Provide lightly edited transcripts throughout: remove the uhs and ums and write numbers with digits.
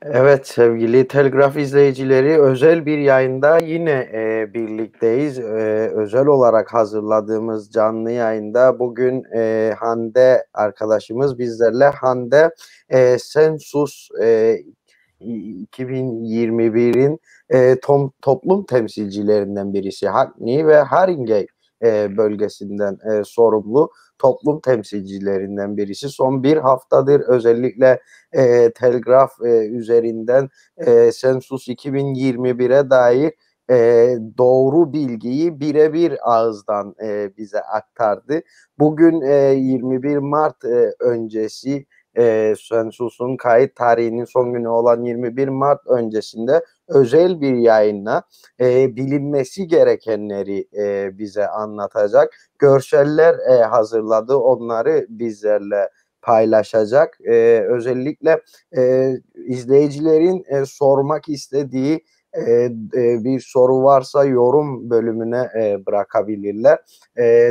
Evet sevgili Telgraf izleyicileri özel bir yayında yine birlikteyiz. Özel olarak hazırladığımız canlı yayında bugün Hande arkadaşımız bizlerle. Hande Sensus 2021'in toplum temsilcilerinden birisi. Hackney ve Haringey bölgesinden sorumlu toplum temsilcilerinden birisi. Son bir haftadır özellikle Telgraf üzerinden Sensus 2021'e dair doğru bilgiyi birebir ağızdan bize aktardı. Bugün 21 Mart öncesi Sensus'un kayıt tarihinin son günü olan 21 Mart öncesinde özel bir yayınla bilinmesi gerekenleri bize anlatacak. Görseller hazırladı, onları bizlerle paylaşacak. Özellikle izleyicilerin sormak istediği bir soru varsa yorum bölümüne bırakabilirler.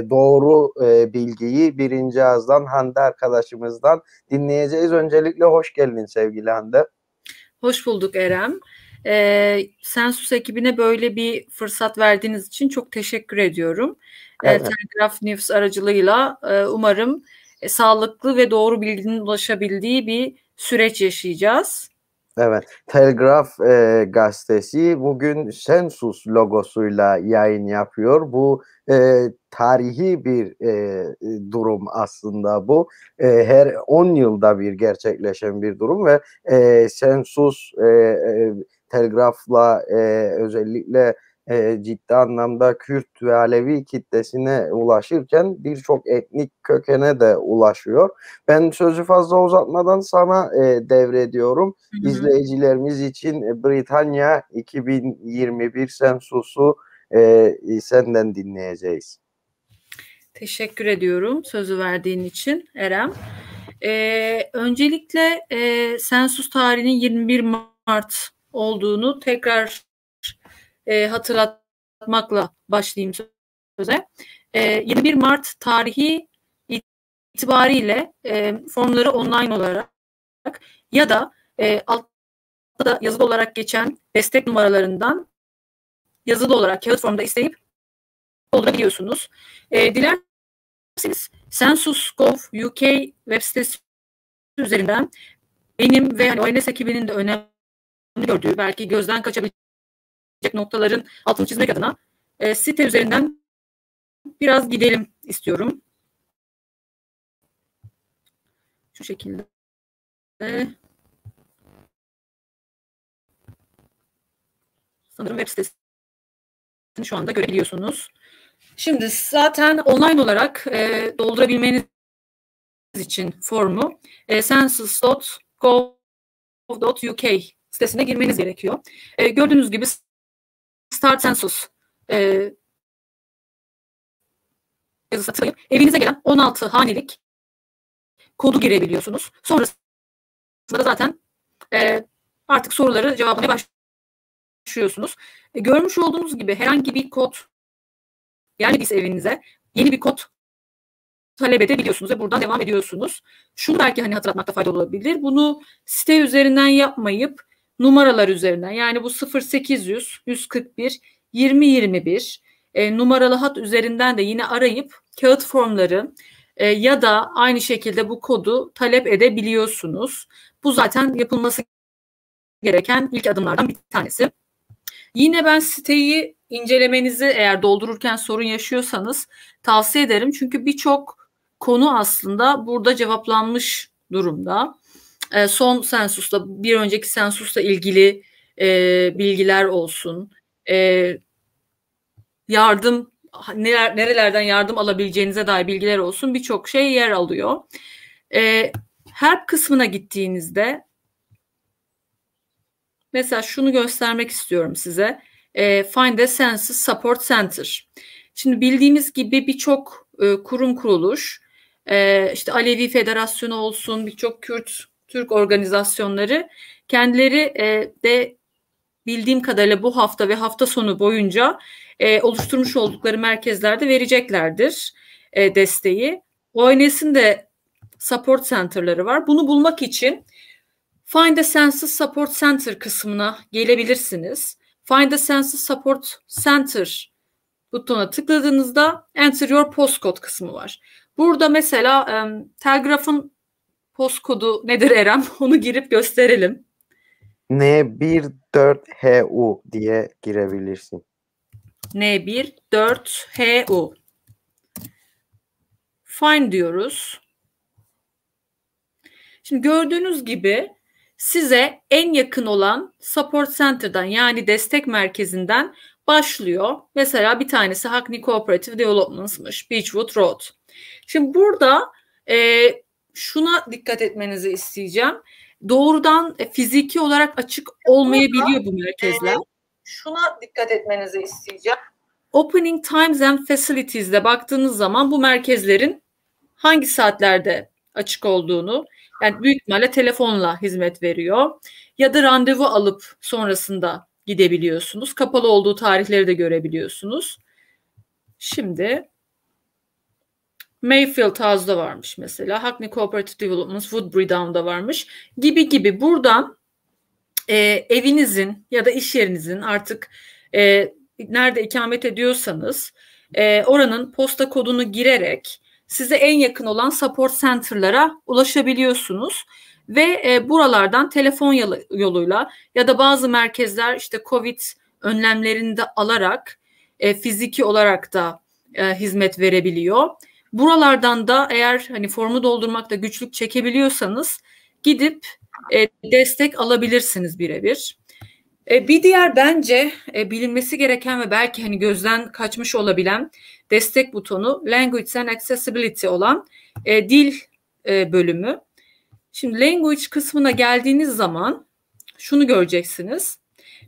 Doğru bilgiyi birinci ağızdan Hande arkadaşımızdan dinleyeceğiz. Öncelikle hoş geldin sevgili Hande. Hoş bulduk Erem. Sensus ekibine böyle bir fırsat verdiğiniz için çok teşekkür ediyorum. Evet. Telegraph News aracılığıyla umarım sağlıklı ve doğru bilginin ulaşabildiği bir süreç yaşayacağız. Evet, Telgraf gazetesi bugün Sensus logosuyla yayın yapıyor. Bu tarihi bir durum aslında bu. Her 10 yılda bir gerçekleşen bir durum ve Sensus Telgraf'la özellikle ciddi anlamda Kürt ve Alevi kitlesine ulaşırken birçok etnik kökene de ulaşıyor. Ben sözü fazla uzatmadan sana devrediyorum. İzleyicilerimiz için Britanya 2021 sensusu senden dinleyeceğiz. Teşekkür ediyorum sözü verdiğin için Erem. Öncelikle sensus tarihinin 21 Mart olduğunu tekrar hatırlatmakla başlayayım söze. 21 Mart tarihi itibariyle formları online olarak ya da altta da yazılı olarak geçen destek numaralarından yazılı olarak kağıt formda isteyip doldurabiliyorsunuz. Dilerseniz Census.gov.uk web sitesi üzerinden benim ve hani ONS ekibinin de önemli gördüğü belki gözden kaçabilecek noktaların altını çizmek adına site üzerinden biraz gidelim istiyorum. Şu şekilde. Sanırım web sitesini şu anda görebiliyorsunuz. Şimdi zaten online olarak doldurabilmeniz için formu census.gov.uk sitesine girmeniz gerekiyor. Gördüğünüz gibi Start Census yazısı tıklayıp evinize gelen 16 hanelik kodu girebiliyorsunuz. Sonrasında da zaten artık soruları cevaplamaya başlıyorsunuz. Görmüş olduğunuz gibi herhangi bir kod gelmediyse evinize yeni bir kod talep edebiliyorsunuz ve buradan devam ediyorsunuz. Şunu belki hani hatırlatmakta faydalı olabilir. Bunu site üzerinden yapmayıp numaralar üzerinden, yani bu 0800 141 2021 numaralı hat üzerinden de yine arayıp kağıt formları ya da aynı şekilde bu kodu talep edebiliyorsunuz. Bu zaten yapılması gereken ilk adımlardan bir tanesi. Yine ben siteyi incelemenizi, eğer doldururken sorun yaşıyorsanız, tavsiye ederim. Çünkü birçok konu aslında burada cevaplanmış durumda. Son sensusla, bir önceki sensusla ilgili bilgiler olsun. Yardım, nerelerden yardım alabileceğinize dair bilgiler olsun. Birçok şey yer alıyor. Help kısmına gittiğinizde mesela şunu göstermek istiyorum size. Find a Census Support Center. Şimdi bildiğimiz gibi birçok kurum kuruluş, işte Alevi Federasyonu olsun, birçok Türk organizasyonları kendileri de bildiğim kadarıyla bu hafta ve hafta sonu boyunca oluşturmuş oldukları merkezlerde vereceklerdir desteği. ONS'in de support center'ları var. Bunu bulmak için Find a Census Support Center kısmına gelebilirsiniz. Find a Census Support Center butonuna tıkladığınızda Enter Your Postcode kısmı var. Burada mesela telgrafın postkodu nedir Erem? Onu girip gösterelim. N14HU diye girebilirsin. N14HU. Find diyoruz. Şimdi gördüğünüz gibi size en yakın olan Support Center'dan yani destek merkezinden başlıyor. Mesela bir tanesi Hackney Cooperative Developments'mış. Beechwood Road. Şimdi burada şuna dikkat etmenizi isteyeceğim. Doğrudan fiziki olarak açık olmayabiliyor bu merkezler. Şuna dikkat etmenizi isteyeceğim. Opening Times and Facilities'de baktığınız zaman bu merkezlerin hangi saatlerde açık olduğunu, yani büyük ihtimalle telefonla hizmet veriyor ya da randevu alıp sonrasında gidebiliyorsunuz. Kapalı olduğu tarihleri de görebiliyorsunuz. Şimdi Mayfield House'da varmış mesela. Hackney Cooperative Developments, Woodbury Down'da varmış gibi buradan evinizin ya da iş yerinizin artık nerede ikamet ediyorsanız oranın posta kodunu girerek size en yakın olan support center'lara ulaşabiliyorsunuz ve buralardan telefon yoluyla ya da bazı merkezler işte COVID önlemlerini de alarak fiziki olarak da hizmet verebiliyor. Buralardan da eğer hani formu doldurmakta güçlük çekebiliyorsanız gidip destek alabilirsiniz birebir. Bir diğer bence bilinmesi gereken ve belki hani gözden kaçmış olabilen destek butonu Language and Accessibility olan dil bölümü. Şimdi Language kısmına geldiğiniz zaman şunu göreceksiniz.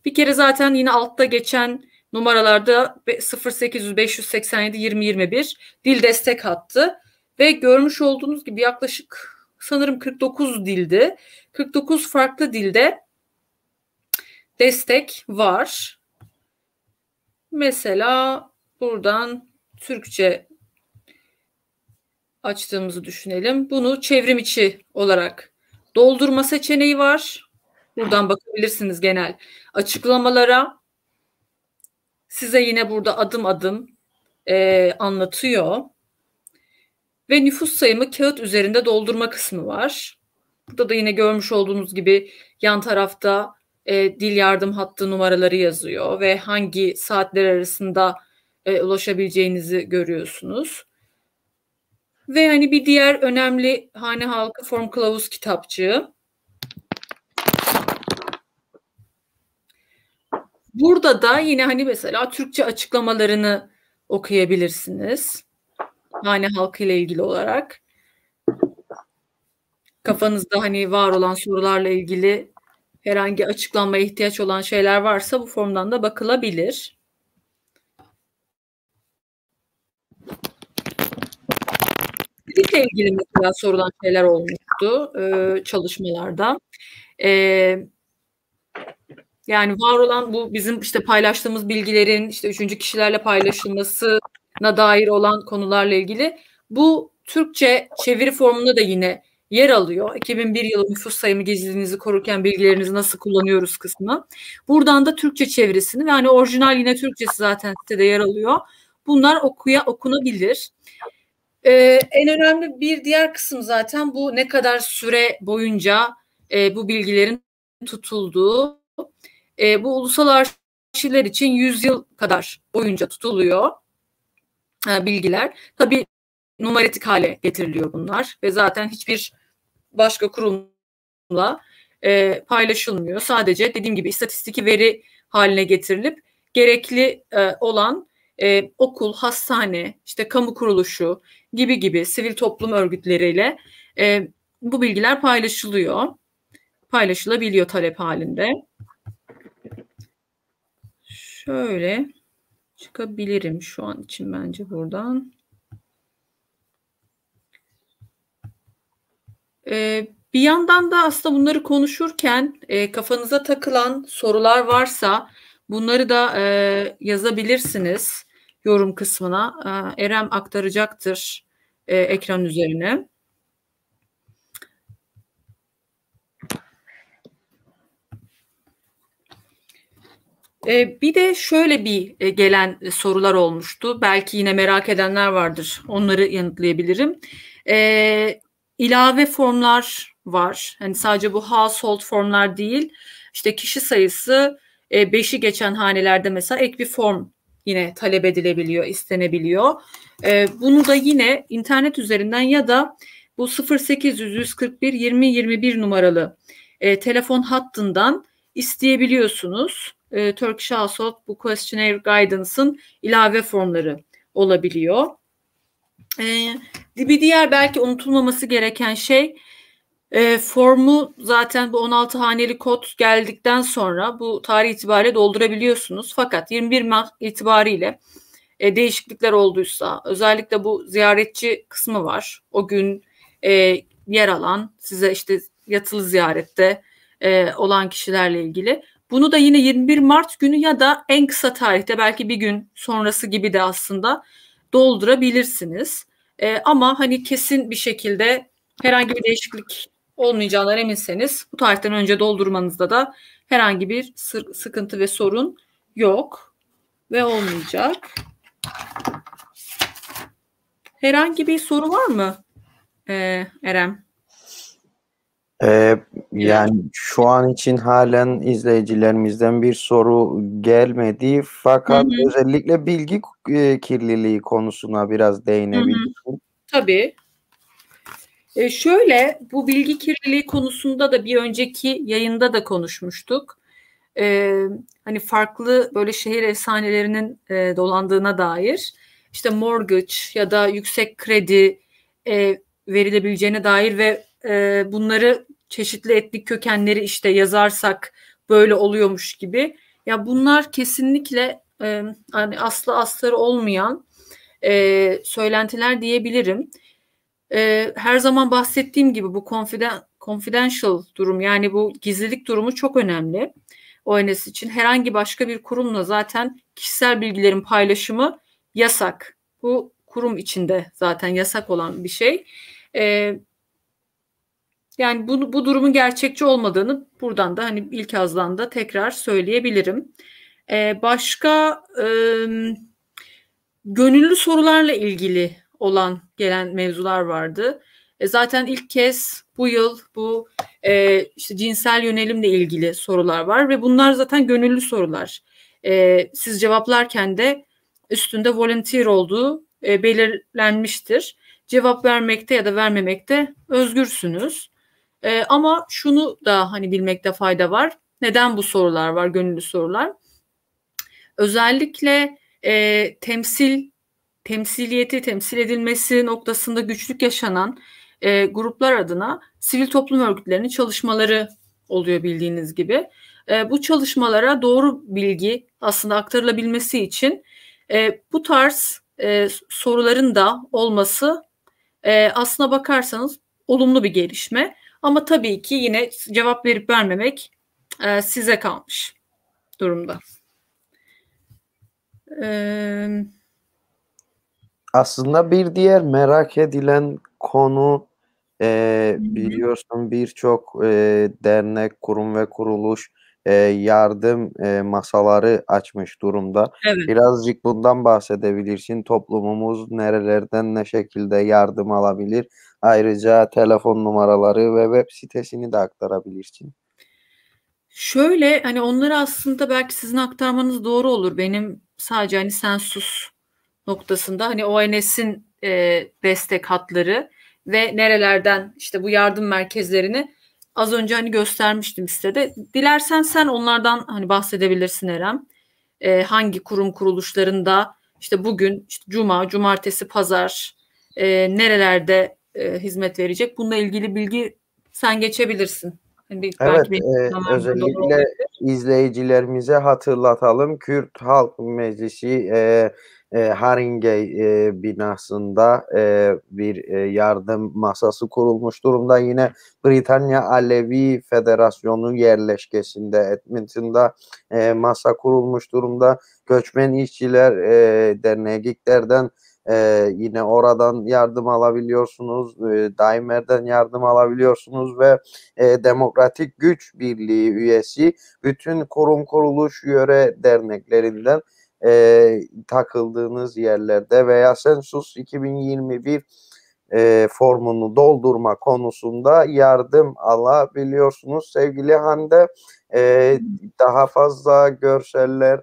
Bir kere zaten yine altta geçen numaralarda 0800 587 20 21 dil destek hattı ve görmüş olduğunuz gibi yaklaşık sanırım 49 dildi. 49 farklı dilde destek var. Mesela buradan Türkçe açtığımızı düşünelim. Bunu çevrim içi olarak doldurma seçeneği var. Buradan bakabilirsiniz genel açıklamalara. Size yine burada adım adım anlatıyor. Ve nüfus sayımı kağıt üzerinde doldurma kısmı var. Burada da yine görmüş olduğunuz gibi yan tarafta dil yardım hattı numaraları yazıyor ve hangi saatler arasında ulaşabileceğinizi görüyorsunuz. Ve hani bir diğer önemli hane halkı form kılavuz kitapçığı. Burada da yine hani mesela Türkçe açıklamalarını okuyabilirsiniz. Hane halkı ile ilgili olarak. Kafanızda hani var olan sorularla ilgili herhangi açıklanmaya ihtiyaç olan şeyler varsa bu formdan da bakılabilir. Dille ilgili mesela sorulan şeyler olmuştu çalışmalarda. Yani var olan bu bizim işte paylaştığımız bilgilerin işte üçüncü kişilerle paylaşılmasına dair olan konularla ilgili bu Türkçe çeviri formunda da yine yer alıyor. 2001 yılı nüfus sayımı gizliliğinizi korurken bilgilerinizi nasıl kullanıyoruz kısmı. Buradan da Türkçe çevirisini ve hani orijinal yine Türkçesi zaten sitede yer alıyor. Bunlar okunabilir. En önemli bir diğer kısım zaten bu ne kadar süre boyunca bu bilgilerin tutulduğu. Bu ulusal arşivler için 100 yıl kadar boyunca tutuluyor bilgiler. Tabii numaratik hale getiriliyor bunlar ve zaten hiçbir başka kurumla paylaşılmıyor. Sadece dediğim gibi istatistiki veri haline getirilip gerekli olan okul, hastane, işte kamu kuruluşu gibi sivil toplum örgütleriyle bu bilgiler paylaşılabiliyor talep halinde. Şöyle çıkabilirim şu an için bence buradan. Bir yandan da aslında bunları konuşurken kafanıza takılan sorular varsa bunları da yazabilirsiniz yorum kısmına. Erem aktaracaktır ekran üzerine. Bir de şöyle bir gelen sorular olmuştu. Belki yine merak edenler vardır. Onları yanıtlayabilirim. İlave formlar var. Hani sadece bu household formlar değil. İşte kişi sayısı 5'i geçen hanelerde mesela ek bir form yine talep edilebiliyor, istenebiliyor. Bunu da yine internet üzerinden ya da bu 0800 141 20 21 numaralı telefon hattından isteyebiliyorsunuz. Turkish Household bu Questionnaire Guidance'ın ilave formları olabiliyor. Bir diğer belki unutulmaması gereken şey formu zaten bu 16 haneli kod geldikten sonra bu tarih itibariyle doldurabiliyorsunuz. Fakat 21 Mart itibariyle değişiklikler olduysa özellikle bu ziyaretçi kısmı var. O gün yer alan size işte yatılı ziyarette olan kişilerle ilgili. Bunu da yine 21 Mart günü ya da en kısa tarihte belki bir gün sonrası gibi de aslında doldurabilirsiniz. Ama hani kesin bir şekilde herhangi bir değişiklik olmayacağından eminseniz bu tarihten önce doldurmanızda da herhangi bir sıkıntı ve sorun yok ve olmayacak. Herhangi bir soru var mı Erem? Yani şu an için halen izleyicilerimizden bir soru gelmedi. Fakat özellikle bilgi kirliliği konusuna biraz değinebilirsin. Tabii. Şöyle bu bilgi kirliliği konusunda da bir önceki yayında da konuşmuştuk. Hani farklı böyle şehir efsanelerinin dolandığına dair işte mortgage ya da yüksek kredi verilebileceğine dair ve bunları çeşitli etnik kökenleri işte yazarsak böyle oluyormuş gibi. Ya bunlar kesinlikle hani aslı astarı olmayan söylentiler diyebilirim. Her zaman bahsettiğim gibi bu confidential durum yani bu gizlilik durumu çok önemli. ONS için herhangi başka bir kurumla zaten kişisel bilgilerin paylaşımı yasak. Bu kurum içinde zaten yasak olan bir şey. Yani bu durumun gerçekçi olmadığını buradan da hani ilk ağızdan da tekrar söyleyebilirim. Başka gönüllü sorularla ilgili olan gelen mevzular vardı. Zaten ilk kez bu yıl bu işte cinsel yönelimle ilgili sorular var ve bunlar zaten gönüllü sorular. Siz cevaplarken de üstünde volunteer olduğu belirlenmiştir. Cevap vermekte ya da vermemekte özgürsünüz. Ama şunu da hani bilmekte fayda var. Neden bu sorular var, gönüllü sorular? Özellikle temsiliyeti, temsil edilmesi noktasında güçlük yaşanan gruplar adına sivil toplum örgütlerinin çalışmaları oluyor bildiğiniz gibi. Bu çalışmalara doğru bilgi aslında aktarılabilmesi için bu tarz soruların da olması aslına bakarsanız olumlu bir gelişme. Ama tabii ki yine cevap verip vermemek size kalmış durumda. Aslında bir diğer merak edilen konu biliyorsun birçok dernek, kurum ve kuruluş yardım masaları açmış durumda. Evet. Birazcık bundan bahsedebilirsin. Toplumumuz nerelerden ne şekilde yardım alabilir? Ayrıca telefon numaraları ve web sitesini de aktarabilirsin. Şöyle hani onları aslında belki sizin aktarmanız doğru olur. Benim sadece hani Sensus noktasında hani ONS'in destek hatları ve nerelerden işte bu yardım merkezlerini az önce hani göstermiştim sitede. Dilersen sen onlardan hani bahsedebilirsin Erem. Hangi kurum kuruluşlarında işte bugün işte cuma, cumartesi, pazar nerelerde hizmet verecek? Bununla ilgili bilgi sen geçebilirsin. Yani Evet, belki benim doğru özellikle olabilir. izleyicilerimize hatırlatalım. Kürt Halk Meclisi Haringey binasında bir yardım masası kurulmuş durumda. Yine Britanya Alevi Federasyonu yerleşkesinde Edmonton'da masa kurulmuş durumda. Göçmen İşçiler Derneği GİKDER'den Yine oradan yardım alabiliyorsunuz. Daimler'den yardım alabiliyorsunuz ve Demokratik Güç Birliği üyesi bütün kurum kuruluş yöre derneklerinden takıldığınız yerlerde veya Sensus 2021 formunu doldurma konusunda yardım alabiliyorsunuz. Sevgili Hande, daha fazla görseller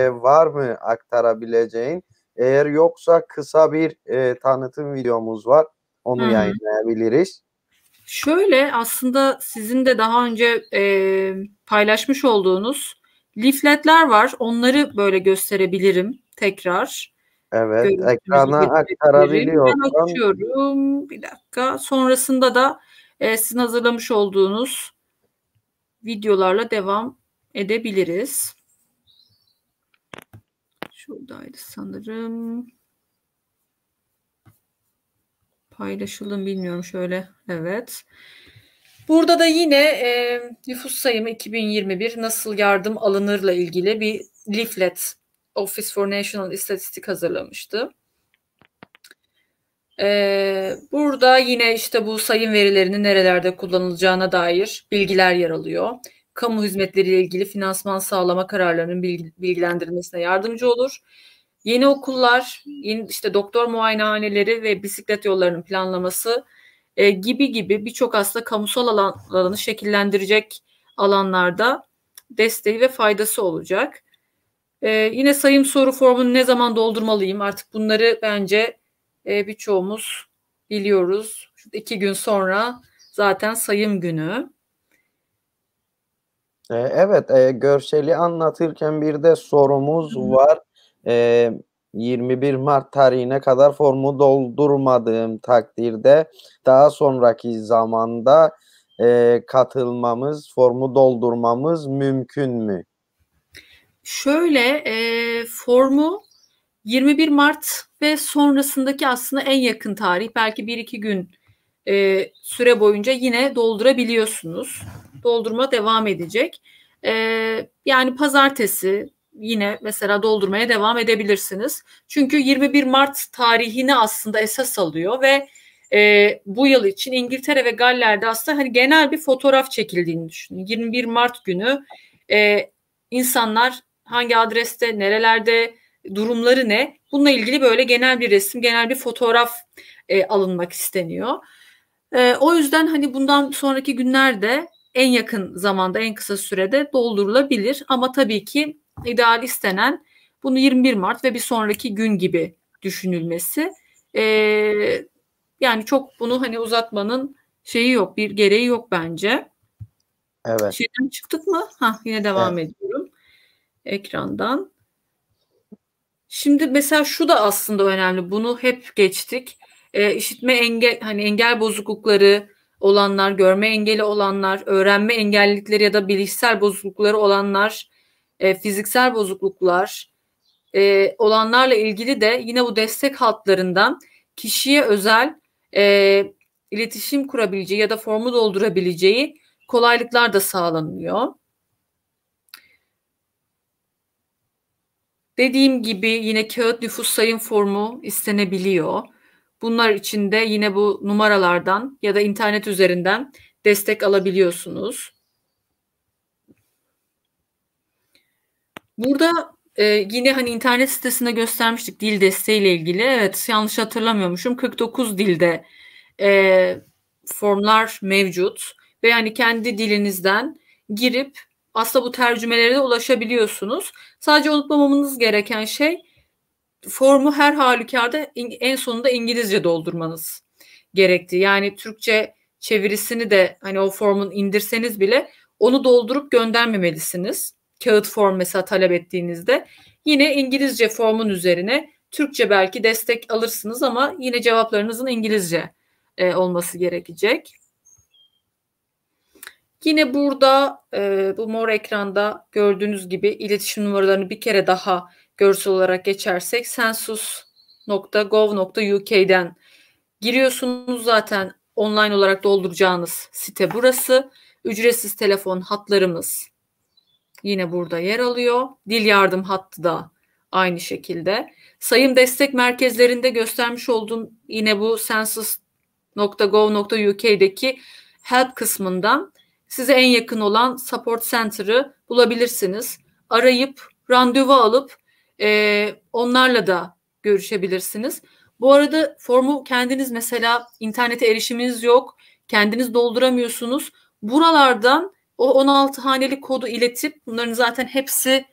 var mı aktarabileceğin? Eğer yoksa kısa bir tanıtım videomuz var. Onu yayınlayabiliriz. Şöyle, aslında sizin de daha önce paylaşmış olduğunuz leafletler var. Onları böyle gösterebilirim tekrar. Evet, Görüntünüzü ekrana getirebilirim. Ben aktarabiliyorsan. açıyorum. Bir dakika. Sonrasında da sizin hazırlamış olduğunuz videolarla devam edebiliriz. Şuradaydı sanırım. Paylaşıldı mı bilmiyorum. Şöyle. Evet. Burada da yine nüfus sayımı 2021 nasıl yardım alınırla ilgili bir leaflet Office for National Statistics hazırlamıştı. Burada yine işte bu sayım verilerinin nerelerde kullanılacağına dair bilgiler yer alıyor. Kamu hizmetleriyle ilgili finansman sağlama kararlarının bilgilendirilmesine yardımcı olur. Yeni okullar, yeni işte doktor muayenehaneleri ve bisiklet yollarının planlaması gibi birçok aslında kamusal alanı şekillendirecek alanlarda desteği ve faydası olacak. Yine sayım soru formunu ne zaman doldurmalıyım? Artık bunları bence birçoğumuz biliyoruz. 2 gün sonra zaten sayım günü. Evet, görseli anlatırken bir de sorumuz var. 21 Mart tarihine kadar formu doldurmadığım takdirde daha sonraki zamanda katılmamız, formu doldurmamız mümkün mü? Şöyle, formu 21 Mart ve sonrasındaki aslında en yakın tarih, belki 1-2 gün süre boyunca yine doldurabiliyorsunuz. Doldurma devam edecek. Yani pazartesi yine mesela doldurmaya devam edebilirsiniz. Çünkü 21 Mart tarihini aslında esas alıyor ve bu yıl için İngiltere ve Galler'de aslında hani genel bir fotoğraf çekildiğini düşünün. 21 Mart günü insanlar hangi adreste, nerelerde, durumları ne? Bununla ilgili böyle genel bir resim, genel bir fotoğraf alınmak isteniyor. O yüzden hani bundan sonraki günlerde en yakın zamanda, en kısa sürede doldurulabilir. Ama tabii ki ideal istenen bunu 21 Mart ve bir sonraki gün gibi düşünülmesi. Yani çok bunu hani uzatmanın şeyi yok, bir gereği yok bence. Evet. Şeyden çıktık mı? Yine devam ediyorum ekrandan. Şimdi mesela şu da aslında önemli. Bunu hep geçtik. İşitme engel, hani engel bozuklukları olanlar, görme engeli olanlar, öğrenme engellilikleri ya da bilişsel bozuklukları olanlar, fiziksel bozukluklar olanlarla ilgili de yine bu destek hatlarından kişiye özel iletişim kurabileceği ya da formu doldurabileceği kolaylıklar da sağlanıyor. Dediğim gibi yine kağıt nüfus sayım formu istenebiliyor. Bunlar için de yine bu numaralardan ya da internet üzerinden destek alabiliyorsunuz. Burada yine hani internet sitesinde göstermiştik dil desteğiyle ilgili. Evet, yanlış hatırlamıyormuşum. 49 dilde formlar mevcut ve yani kendi dilinizden girip aslında bu tercümelere de ulaşabiliyorsunuz. Sadece unutmamanız gereken şey formu her halükarda en sonunda İngilizce doldurmanız gerekti. Yani Türkçe çevirisini de hani o formun indirseniz bile onu doldurup göndermemelisiniz. Kağıt form mesela talep ettiğinizde yine İngilizce formun üzerine Türkçe belki destek alırsınız ama yine cevaplarınızın İngilizce olması gerekecek. Yine burada bu mor ekranda gördüğünüz gibi iletişim numaralarını bir kere daha görsel olarak geçersek census.gov.uk'den giriyorsunuz, zaten online olarak dolduracağınız site burası. Ücretsiz telefon hatlarımız yine burada yer alıyor. Dil yardım hattı da aynı şekilde. Sayım destek merkezlerinde göstermiş olduğum yine bu census.gov.uk'deki help kısmından size en yakın olan support center'ı bulabilirsiniz. Arayıp randevu alıp onlarla da görüşebilirsiniz. Bu arada formu kendiniz mesela internete erişiminiz yok, kendiniz dolduramıyorsunuz. Buralardan o 16 haneli kodu iletip bunların zaten hepsi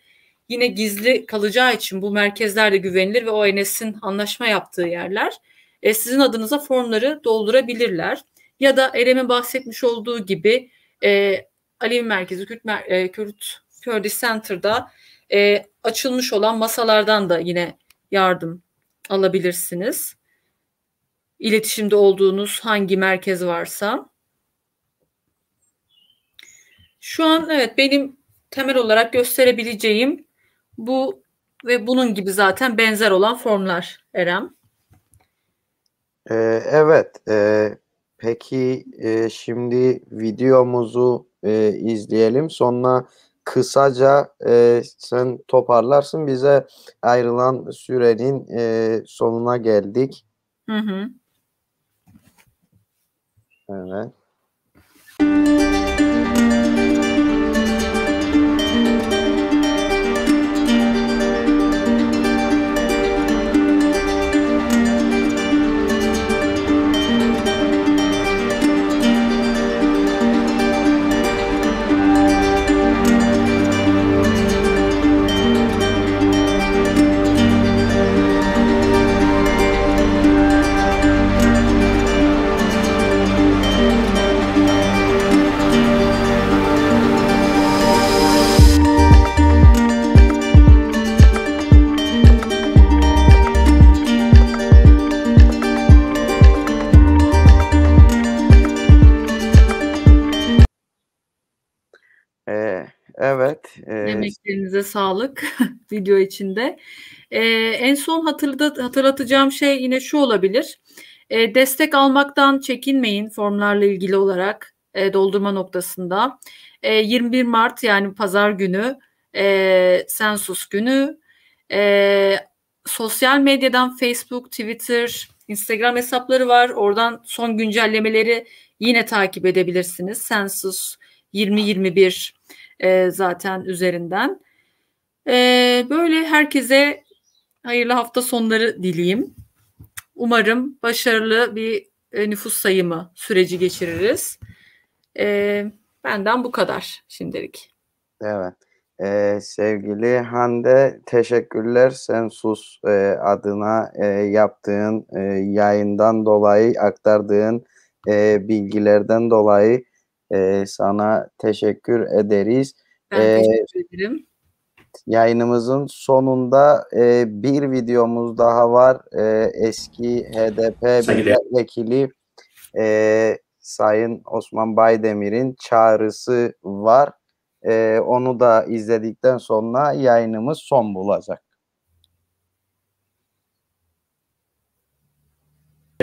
yine gizli kalacağı için bu merkezler de güvenilir ve ONS'in anlaşma yaptığı yerler. Sizin adınıza formları doldurabilirler. Ya da Erem'in bahsetmiş olduğu gibi Alevi Merkezi, Kurdish Center'da açılmış olan masalardan da yine yardım alabilirsiniz. İletişimde olduğunuz hangi merkez varsa. Şu an evet benim temel olarak gösterebileceğim bu ve bunun gibi zaten benzer olan formlar Erem. Evet. Peki şimdi videomuzu izleyelim. Sonra kısaca sen toparlarsın. Bize ayrılan sürenin sonuna geldik. Hı hı. Evet. Evet. Emeklerinize sağlık video içinde. En son hatırlatacağım şey yine şu olabilir. Destek almaktan çekinmeyin formlarla ilgili olarak doldurma noktasında. 21 Mart yani pazar günü Sensus günü. Sosyal medyadan Facebook, Twitter, Instagram hesapları var. Oradan son güncellemeleri yine takip edebilirsiniz. Sensus 2021 zaten üzerinden. Böyle herkese hayırlı hafta sonları dileyim. Umarım başarılı bir nüfus sayımı süreci geçiririz. Benden bu kadar şimdilik. Evet. Sevgili Hande, teşekkürler Sensus adına yaptığın yayından dolayı, aktardığın bilgilerden dolayı sana teşekkür ederiz. Ben teşekkür ederim. Yayınımızın sonunda bir videomuz daha var. Eski HDP milletvekili Sayın Osman Baydemir'in çağrısı var. Onu da izledikten sonra yayınımız son bulacak.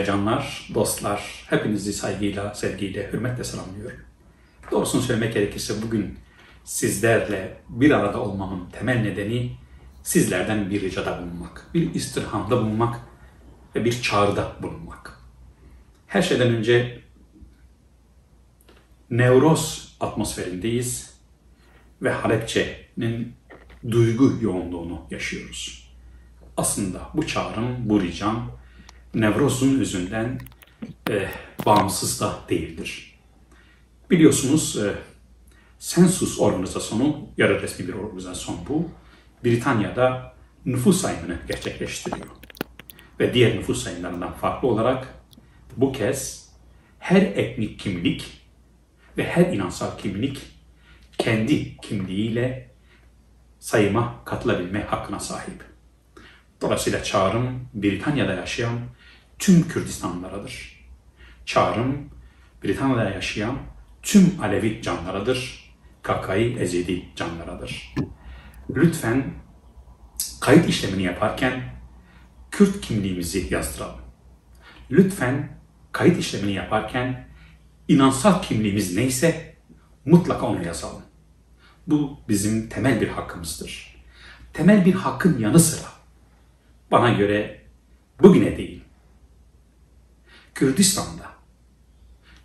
Canlar, dostlar, hepinizi saygıyla, sevgiyle, hürmetle selamlıyorum. Doğrusunu söylemek gerekirse bugün sizlerle bir arada olmamın temel nedeni sizlerden bir ricada bulunmak, bir istirhamda bulunmak ve bir çağrıda bulunmak. Her şeyden önce Nevroz atmosferindeyiz ve Halepçe'nin duygu yoğunluğunu yaşıyoruz. Aslında bu çağrım, bu ricam Nevroz'un yüzünden bağımsız da değildir. Biliyorsunuz Sensus organizasyonu, yarı resmi bir organizasyon bu. Britanya'da nüfus sayımını gerçekleştiriyor. Ve diğer nüfus sayımlarından farklı olarak bu kez her etnik kimlik ve her inansal kimlik kendi kimliğiyle sayıma katılabilme hakkına sahip. Dolayısıyla çağrım Britanya'da yaşayan tüm Kürdistanlılarıdır. Çağrım Britanya'da yaşayan tüm Alevi canlaradır. Kakai Ezidi canlaradır. Lütfen kayıt işlemini yaparken Kürt kimliğimizi yazdıralım. Lütfen kayıt işlemini yaparken inansal kimliğimiz neyse mutlaka onu yazalım. Bu bizim temel bir hakkımızdır. temel bir hakkın yanı sıra bana göre bugüne değil, Kürdistan'da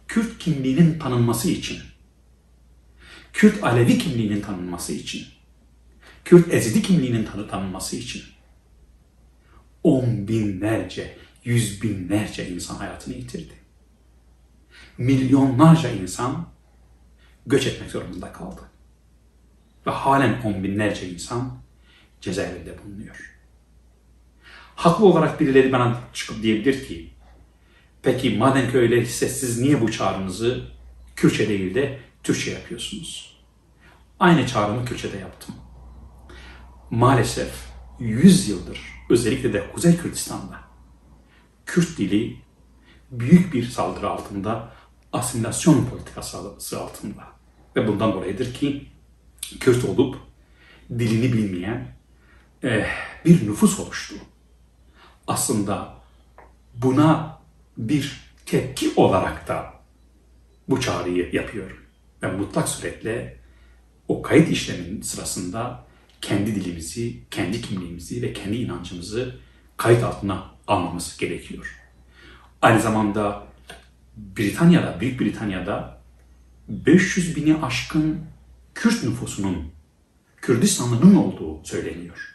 Kürt kimliğinin tanınması için, Kürt Alevi kimliğinin tanınması için, Kürt Ezidi kimliğinin tanınması için on binlerce, yüz binlerce insan hayatını yitirdi. Milyonlarca insan göç etmek zorunda kaldı. Ve halen on binlerce insan cezaevinde bulunuyor. Haklı olarak birileri bana çıkıp diyebilir ki, peki madem ki öyleyse siz niye bu çağrınızı Kürtçe değil de Türkçe yapıyorsunuz? Aynı çağrımı Kürtçe'de yaptım. Maalesef 100 yıldır, özellikle de Kuzey Kürdistan'da Kürt dili büyük bir saldırı altında, asimilasyon politikası altında. Ve bundan dolayıdır ki Kürt olup dilini bilmeyen bir nüfus oluştu. Aslında buna bir tepki olarak da bu çağrıyı yapıyorum. Ben mutlak suretle o kayıt işleminin sırasında kendi dilimizi, kendi kimliğimizi ve kendi inancımızı kayıt altına almamız gerekiyor. Aynı zamanda Büyük Britanya'da 500 bini aşkın Kürt nüfusunun, Kürdistanlı'nın olduğu söyleniyor.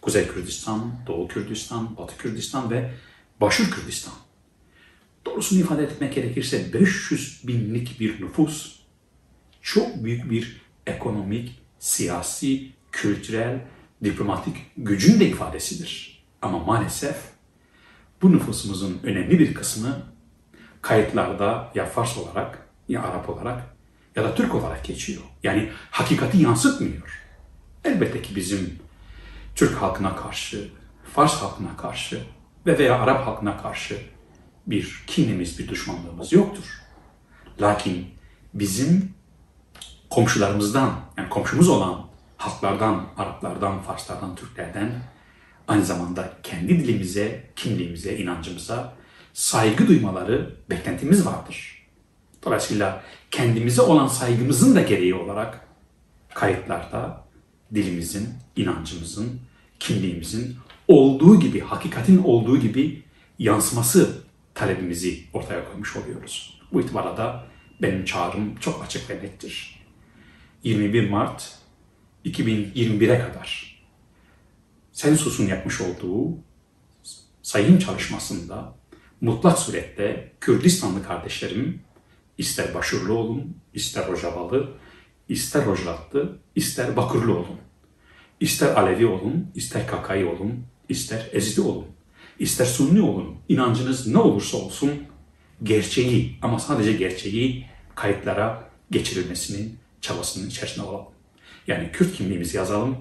Kuzey Kürdistan, Doğu Kürdistan, Batı Kürdistan ve Başur Kürdistan. Doğrusunu ifade etmek gerekirse 500 binlik bir nüfus çok büyük bir ekonomik, siyasi, kültürel, diplomatik gücün de ifadesidir. Ama maalesef bu nüfusumuzun önemli bir kısmı kayıtlarda ya Fars olarak, ya Arap olarak ya da Türk olarak geçiyor. Yani hakikati yansıtmıyor. Elbette ki bizim Türk halkına karşı, Fars halkına karşı veya Arap halkına karşı bir kinimiz, bir düşmanlığımız yoktur. Lakin bizim komşularımızdan, yani komşumuz olan halklardan, Araplardan, Farslardan, Türklerden aynı zamanda kendi dilimize, kimliğimize, inancımıza saygı duymaları beklentimiz vardır. Dolayısıyla kendimize olan saygımızın da gereği olarak kayıtlarda dilimizin, inancımızın, kimliğimizin olduğu gibi, hakikatin olduğu gibi yansıması talebimizi ortaya koymuş oluyoruz. Bu itibarla da benim çağrım çok açık ve nettir. 21 Mart 2021'e kadar Sensus'un yapmış olduğu sayım çalışmasında mutlak surette Kürdistanlı kardeşlerim, ister Başurlu olun, ister Rojavalı, ister Rojlatlı, ister Bakırlı olun, ister Alevi olun, ister Kakai olun, ister Ezidi olun, ister Sunni olun, inancınız ne olursa olsun gerçeği, ama sadece gerçeği kayıtlara geçirilmesinin çabasının içerisinde olalım. Yani Kürt kimliğimizi yazalım,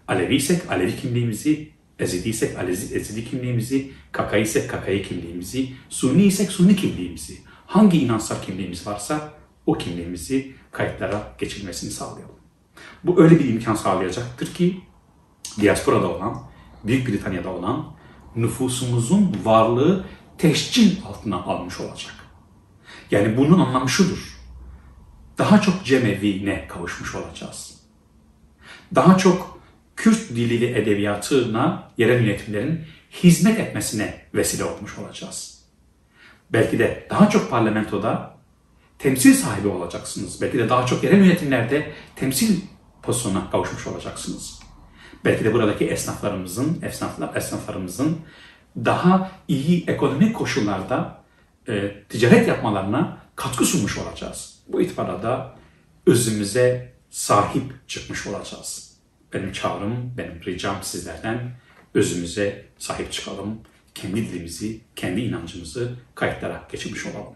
Alevi isek Alevi kimliğimizi, Ezidi isek Ezidi kimliğimizi, Kakai isek Kakai kimliğimizi, Sunni isek Sunni kimliğimizi, hangi inançsal kimliğimiz varsa o kimliğimizi kayıtlara geçirmesini sağlayalım. Bu öyle bir imkan sağlayacaktır ki diasporada olan, Büyük Britanya'da olan nüfusumuzun varlığı teşcil altına almış olacak. Yani bunun anlamı şudur: daha çok cemevine kavuşmuş olacağız. Daha çok Kürt dili ve edebiyatına yerel yönetimlerin hizmet etmesine vesile olmuş olacağız. Belki de daha çok parlamentoda temsil sahibi olacaksınız. Belki de daha çok yerel yönetimlerde temsil pozisyonuna kavuşmuş olacaksınız. Belki de buradaki esnaflarımızın daha iyi ekonomik koşullarda ticaret yapmalarına katkı sunmuş olacağız. Bu itibarla da özümüze sahip çıkmış olacağız. Benim çağrım, benim ricam sizlerden özümüze sahip çıkalım. Kendi dilimizi, kendi inancımızı kayıtlara geçirmiş olalım.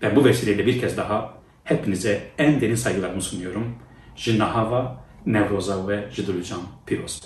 Ben bu vesileyle bir kez daha hepinize en derin saygılarımı sunuyorum. Jinahava, Nevroza ve Jidulucan Piros.